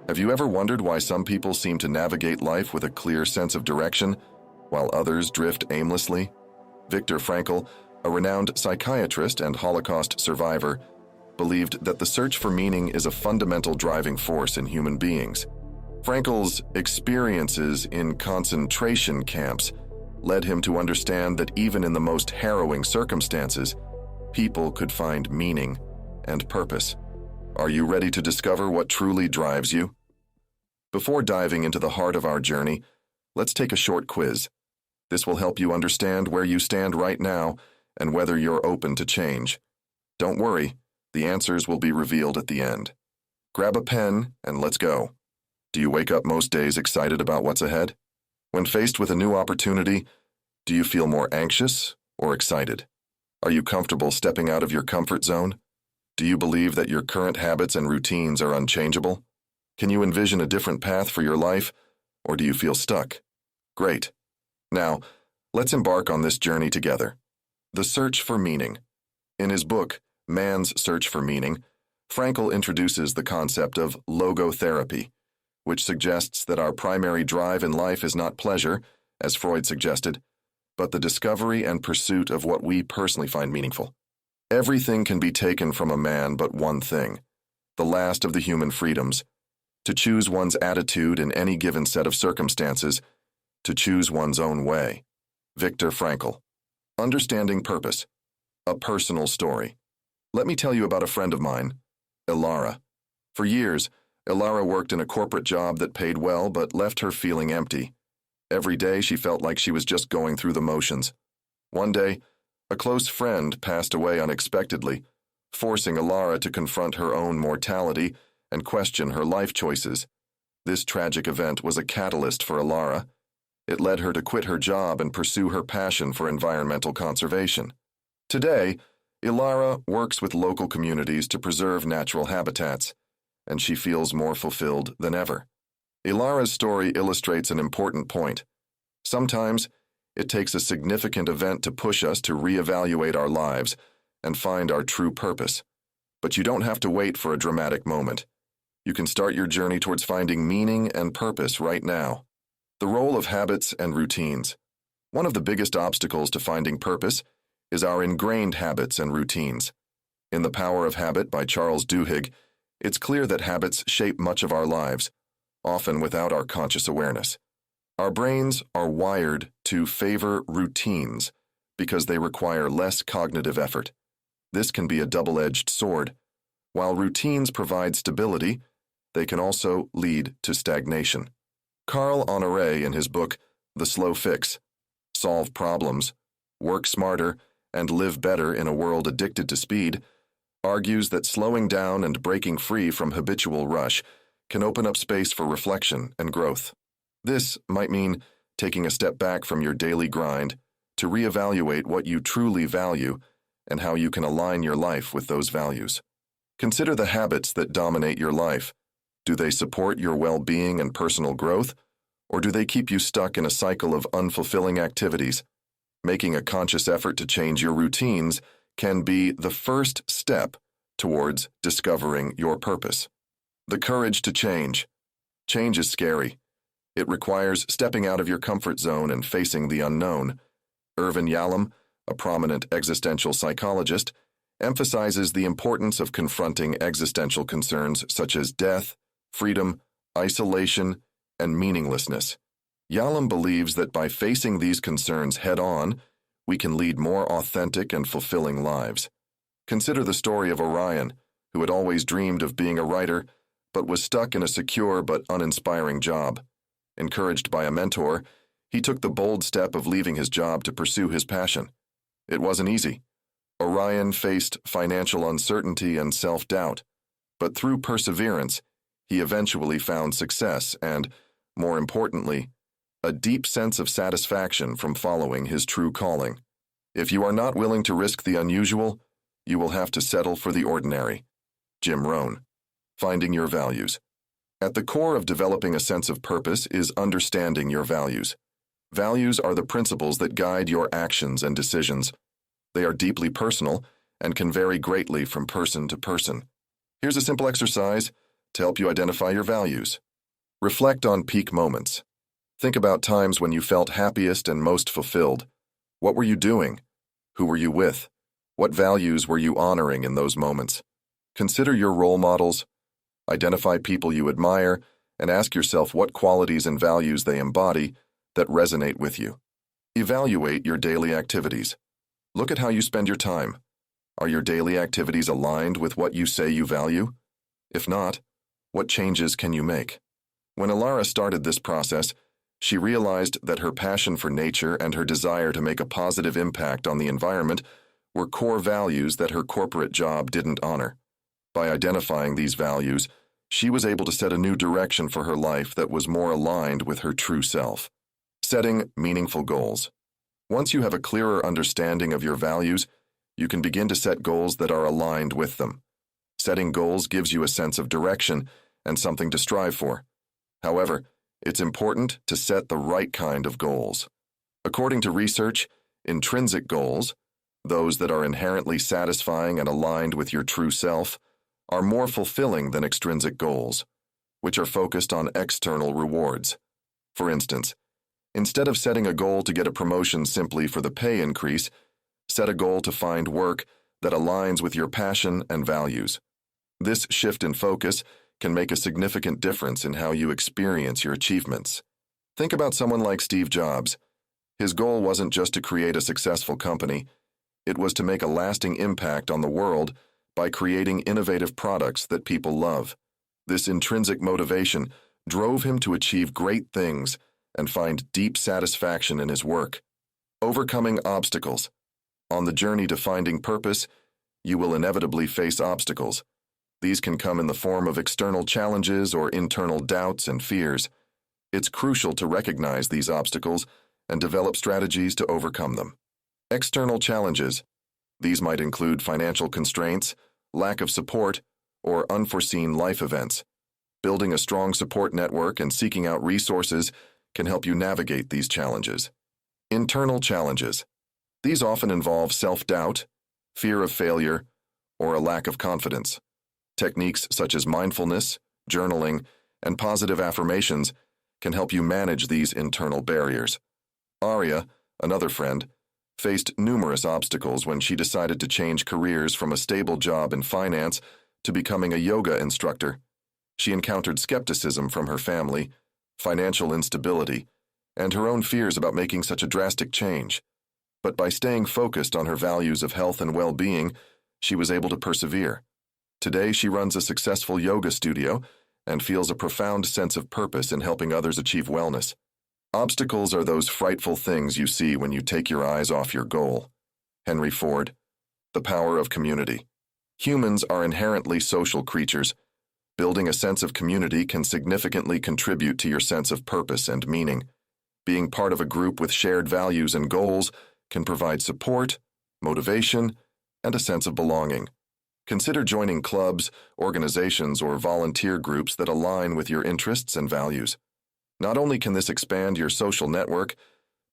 Have you ever wondered why some people seem to navigate life with a clear sense of direction, while others drift aimlessly? Viktor Frankl, a renowned psychiatrist and Holocaust survivor, believed that the search for meaning is a fundamental driving force in human beings. Frankl's experiences in concentration camps led him to understand that even in the most harrowing circumstances, people could find meaning and purpose. Are you ready to discover what truly drives you? Before diving into the heart of our journey, let's take a short quiz. This will help you understand where you stand right now and whether you're open to change. Don't worry, the answers will be revealed at the end. Grab a pen and let's go. Do you wake up most days excited about what's ahead? When faced with a new opportunity, do you feel more anxious or excited? Are you comfortable stepping out of your comfort zone? Do you believe that your current habits and routines are unchangeable? Can you envision a different path for your life, or do you feel stuck? Great. Now, let's embark on this journey together. The Search for Meaning. In his book, Man's Search for Meaning, Frankl introduces the concept of logotherapy, which suggests that our primary drive in life is not pleasure, as Freud suggested, but the discovery and pursuit of what we personally find meaningful. Everything can be taken from a man but one thing, the last of the human freedoms, to choose one's attitude in any given set of circumstances, to choose one's own way. Viktor Frankl. Understanding Purpose. A Personal Story. Let me tell you about a friend of mine, Ilara. For years, Ilara worked in a corporate job that paid well but left her feeling empty. Every day she felt like she was just going through the motions. One day, a close friend passed away unexpectedly, forcing Ilara to confront her own mortality and question her life choices. This tragic event was a catalyst for Ilara. It led her to quit her job and pursue her passion for environmental conservation. Today, Ilara works with local communities to preserve natural habitats, and she feels more fulfilled than ever. Ilara's story illustrates an important point. Sometimes, it takes a significant event to push us to reevaluate our lives and find our true purpose. But you don't have to wait for a dramatic moment. You can start your journey towards finding meaning and purpose right now. The role of habits and routines. One of the biggest obstacles to finding purpose is our ingrained habits and routines. In The Power of Habit by Charles Duhigg, it's clear that habits shape much of our lives, often without our conscious awareness. Our brains are wired to favor routines because they require less cognitive effort. This can be a double-edged sword. While routines provide stability, they can also lead to stagnation. Honoré, in his book, The Slow Fix, Solve Problems, Work Smarter, and Live Better in a World Addicted to Speed, argues that slowing down and breaking free from habitual rush can open up space for reflection and growth. This might mean taking a step back from your daily grind to reevaluate what you truly value and how you can align your life with those values. Consider the habits that dominate your life. Do they support your well-being and personal growth, or do they keep you stuck in a cycle of unfulfilling activities? Making a conscious effort to change your routines can be the first step towards discovering your purpose. The courage to change. Change is scary. It requires stepping out of your comfort zone and facing the unknown. Yalom, a prominent existential psychologist, emphasizes the importance of confronting existential concerns such as death, freedom, isolation, and meaninglessness. Yalom believes that by facing these concerns head-on, we can lead more authentic and fulfilling lives. Consider the story of Orion, who had always dreamed of being a writer, but was stuck in a secure but uninspiring job. Encouraged by a mentor, he took the bold step of leaving his job to pursue his passion. It wasn't easy. Orion faced financial uncertainty and self-doubt, but through perseverance, he eventually found success and, more importantly, a deep sense of satisfaction from following his true calling. If you are not willing to risk the unusual, you will have to settle for the ordinary. Jim Rohn. Finding your values. At the core of developing a sense of purpose is understanding your values. Values are the principles that guide your actions and decisions. They are deeply personal and can vary greatly from person to person. Here's a simple exercise to help you identify your values. Reflect on peak moments. Think about times when you felt happiest and most fulfilled. What were you doing? Who were you with? What values were you honoring in those moments? Consider your role models. Identify people you admire and ask yourself what qualities and values they embody that resonate with you. Evaluate your daily activities. Look at how you spend your time. Are your daily activities aligned with what you say you value? If not, what changes can you make? When Alara started this process, she realized that her passion for nature and her desire to make a positive impact on the environment were core values that her corporate job didn't honor. By identifying these values, she was able to set a new direction for her life that was more aligned with her true self. Setting meaningful goals. Once you have a clearer understanding of your values, you can begin to set goals that are aligned with them. Setting goals gives you a sense of direction and something to strive for. However, it's important to set the right kind of goals. According to research, intrinsic goals, those that are inherently satisfying and aligned with your true self, are more fulfilling than extrinsic goals, which are focused on external rewards. For instance, instead of setting a goal to get a promotion simply for the pay increase, set a goal to find work that aligns with your passion and values. This shift in focus can make a significant difference in how you experience your achievements. Think about someone like Steve Jobs. His goal wasn't just to create a successful company, it was to make a lasting impact on the world by creating innovative products that people love. This intrinsic motivation drove him to achieve great things and find deep satisfaction in his work. Overcoming obstacles. On the journey to finding purpose, you will inevitably face obstacles. These can come in the form of external challenges or internal doubts and fears. It's crucial to recognize these obstacles and develop strategies to overcome them. External challenges. These might include financial constraints, lack of support, or unforeseen life events. Building a strong support network and seeking out resources can help you navigate these challenges. Internal challenges. These often involve self-doubt, fear of failure, or a lack of confidence. Techniques such as mindfulness, journaling, and positive affirmations can help you manage these internal barriers. Arya, another friend, faced numerous obstacles when she decided to change careers from a stable job in finance to becoming a yoga instructor. She encountered skepticism from her family, financial instability, and her own fears about making such a drastic change. But by staying focused on her values of health and well-being, she was able to persevere. Today, she runs a successful yoga studio and feels a profound sense of purpose in helping others achieve wellness. Obstacles are those frightful things you see when you take your eyes off your goal. Henry Ford. The power of community. Humans are inherently social creatures. Building a sense of community can significantly contribute to your sense of purpose and meaning. Being part of a group with shared values and goals can provide support, motivation, and a sense of belonging. Consider joining clubs, organizations, or volunteer groups that align with your interests and values. Not only can this expand your social network,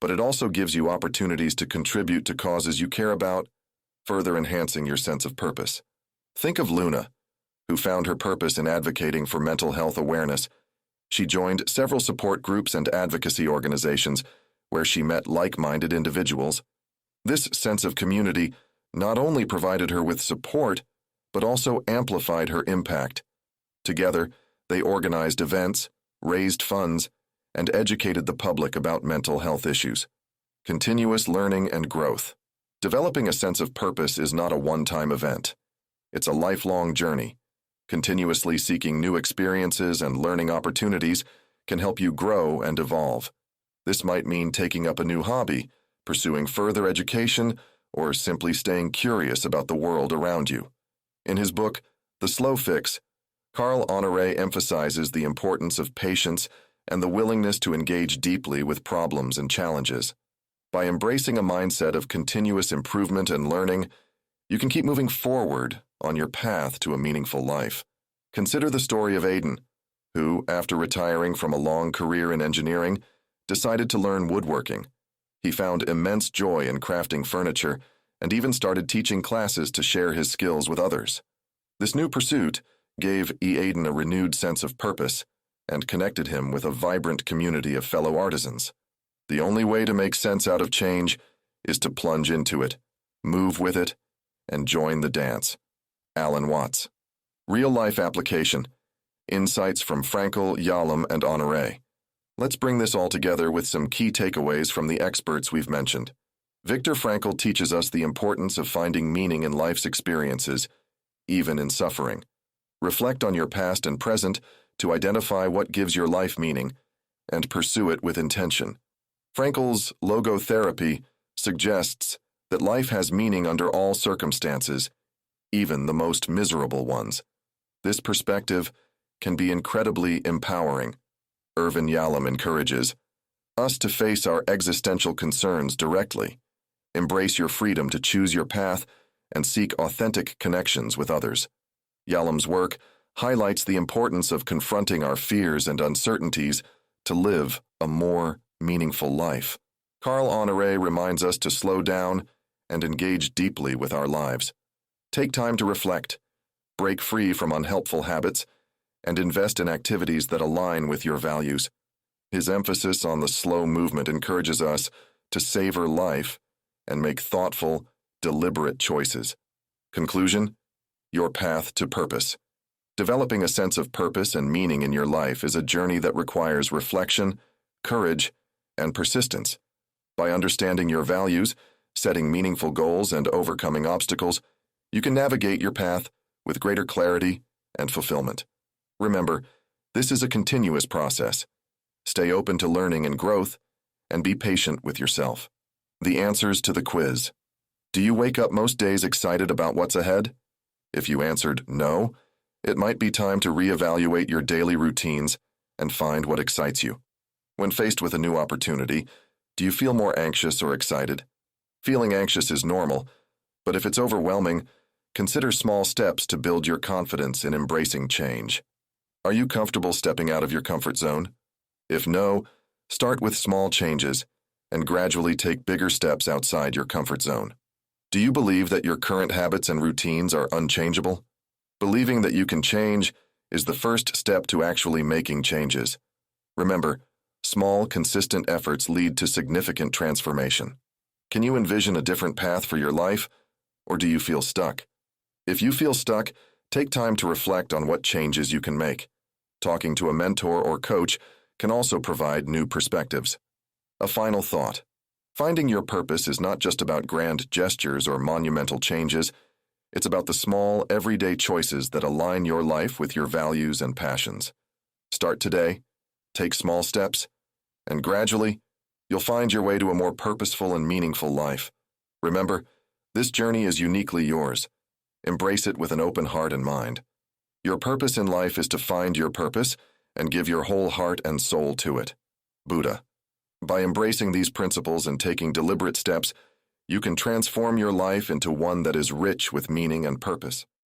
but it also gives you opportunities to contribute to causes you care about, further enhancing your sense of purpose. Think of Luna, who found her purpose in advocating for mental health awareness. She joined several support groups and advocacy organizations where she met like-minded individuals. This sense of community not only provided her with support, but also amplified her impact. Together, they organized events, raised funds, and educated the public about mental health issues. Continuous learning and growth. Developing a sense of purpose is not a one-time event. It's a lifelong journey. Continuously seeking new experiences and learning opportunities can help you grow and evolve. This might mean taking up a new hobby, pursuing further education, or simply staying curious about the world around you. In his book, The Slow Fix, Honoré emphasizes the importance of patience and the willingness to engage deeply with problems and challenges. By embracing a mindset of continuous improvement and learning, you can keep moving forward on your path to a meaningful life. Consider the story of Aiden, who, after retiring from a long career in engineering, decided to learn woodworking. He found immense joy in crafting furniture and even started teaching classes to share his skills with others. This new pursuit gave Aiden a renewed sense of purpose and connected him with a vibrant community of fellow artisans. The only way to make sense out of change is to plunge into it, move with it, and join the dance. Alan Watts. Real-life application. Insights from Frankl, Yalom, and Honoré. Let's bring this all together with some key takeaways from the experts we've mentioned. Viktor Frankl teaches us the importance of finding meaning in life's experiences, even in suffering. Reflect on your past and present to identify what gives your life meaning and pursue it with intention. Frankl's logotherapy suggests that life has meaning under all circumstances, even the most miserable ones. This perspective can be incredibly empowering. Irvin Yalom encourages us to face our existential concerns directly. Embrace your freedom to choose your path and seek authentic connections with others. Yalom's work highlights the importance of confronting our fears and uncertainties to live a more meaningful life. Carl Honoré reminds us to slow down and engage deeply with our lives. Take time to reflect, break free from unhelpful habits, and invest in activities that align with your values. His emphasis on the slow movement encourages us to savor life and make thoughtful, deliberate choices. Conclusion: your path to purpose. Developing a sense of purpose and meaning in your life is a journey that requires reflection, courage, and persistence. By understanding your values, setting meaningful goals, and overcoming obstacles, you can navigate your path with greater clarity and fulfillment. Remember, this is a continuous process. Stay open to learning and growth, and be patient with yourself. The answers to the quiz. Do you wake up most days excited about what's ahead? If you answered no, it might be time to reevaluate your daily routines and find what excites you. When faced with a new opportunity, do you feel more anxious or excited? Feeling anxious is normal, but if it's overwhelming, consider small steps to build your confidence in embracing change. Are you comfortable stepping out of your comfort zone? If no, start with small changes and gradually take bigger steps outside your comfort zone. Do you believe that your current habits and routines are unchangeable? Believing that you can change is the first step to actually making changes. Remember, small, consistent efforts lead to significant transformation. Can you envision a different path for your life, or do you feel stuck? If you feel stuck, take time to reflect on what changes you can make. Talking to a mentor or coach can also provide new perspectives. A final thought. Finding your purpose is not just about grand gestures or monumental changes. It's about the small, everyday choices that align your life with your values and passions. Start today, take small steps, and gradually, you'll find your way to a more purposeful and meaningful life. Remember, this journey is uniquely yours. Embrace it with an open heart and mind. Your purpose in life is to find your purpose and give your whole heart and soul to it. Buddha. By embracing these principles and taking deliberate steps, you can transform your life into one that is rich with meaning and purpose.